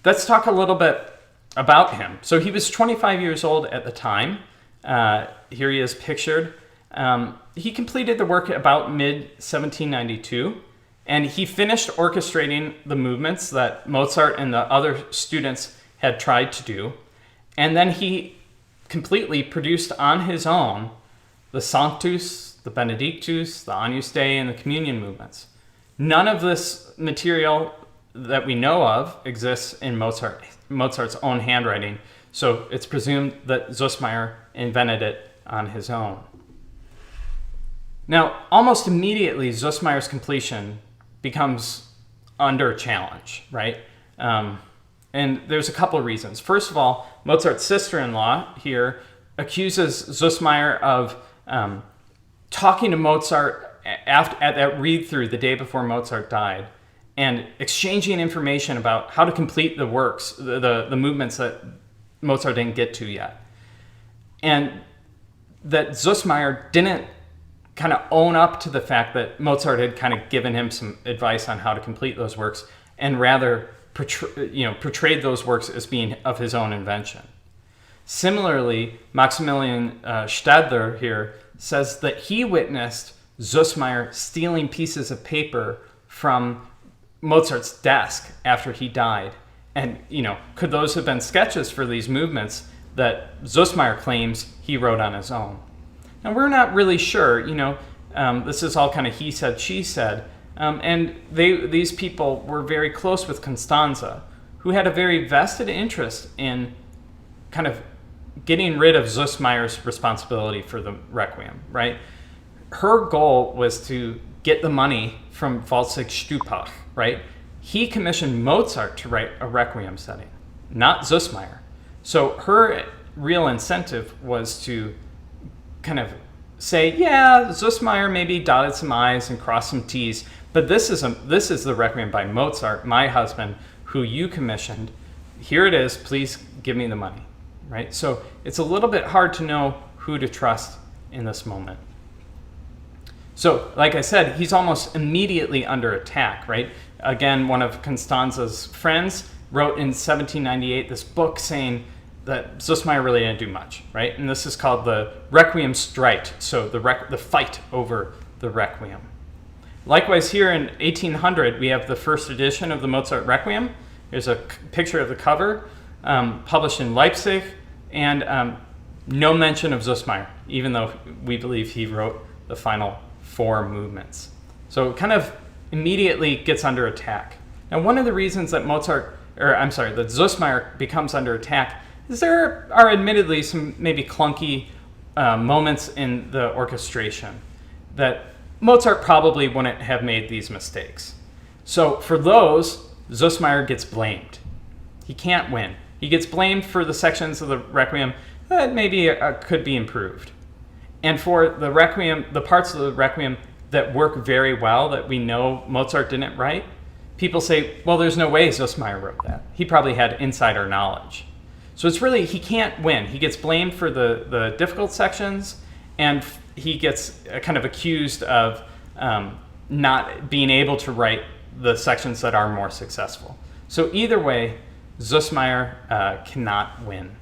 let's talk a little bit about him. So he was 25 years old at the time. Here he is pictured. He completed the work about mid-1792, and he finished orchestrating the movements that Mozart and the other students had tried to do. And then he completely produced on his own the Sanctus, the Benedictus, the Agnus Dei, and the Communion movements. None of this material that we know of exists in Mozart's own handwriting, so it's presumed that Süssmayr invented it on his own. Now, almost immediately, Süssmayr's completion becomes under challenge, right? And there's a couple of reasons. First of all, Mozart's sister-in-law here accuses Süssmayr of talking to Mozart at that read-through the day before Mozart died and exchanging information about how to complete the works, the movements that Mozart didn't get to yet. And that Süssmayr didn't kind of own up to the fact that Mozart had kind of given him some advice on how to complete those works, and rather portrayed those works as being of his own invention. Similarly, Maximilian Stadler here says that he witnessed Süssmayr stealing pieces of paper from Mozart's desk after he died. And, could those have been sketches for these movements that Süssmayr claims he wrote on his own? Now, we're not really sure, this is all kind of he said, she said. And these people were very close with Constanza, who had a very vested interest in kind of getting rid of Süssmayr's responsibility for the Requiem, right? Her goal was to get the money from Waltzig Stupach, right? He commissioned Mozart to write a Requiem setting, not Süssmayr. So her real incentive was to kind of say, yeah, Süssmayr maybe dotted some I's and crossed some T's, but this is the Requiem by Mozart, my husband, who you commissioned. Here it is, please give me the money, right? So it's a little bit hard to know who to trust in this moment. So, like I said, he's almost immediately under attack, right? Again, one of Constanza's friends wrote in 1798 this book saying that Süssmayr really didn't do much, right? And this is called the Requiem Streit, so the fight over the Requiem. Likewise, here in 1800, we have the first edition of the Mozart Requiem. Here's a picture of the cover, published in Leipzig, and no mention of Süssmayr, even though we believe he wrote the final 4 movements. So it kind of immediately gets under attack. Now, one of the reasons that that Süssmayr becomes under attack is there are admittedly some maybe clunky moments in the orchestration that Mozart probably wouldn't have made these mistakes. So for those, Süssmayr gets blamed. He can't win. He gets blamed for the sections of the Requiem that maybe could be improved. And for the Requiem, the parts of the Requiem that work very well that we know Mozart didn't write, people say, well, there's no way Süssmayr wrote that. He probably had insider knowledge. So it's really, he can't win. He gets blamed for the difficult sections, and he gets kind of accused of not being able to write the sections that are more successful. So either way, Süssmayr cannot win.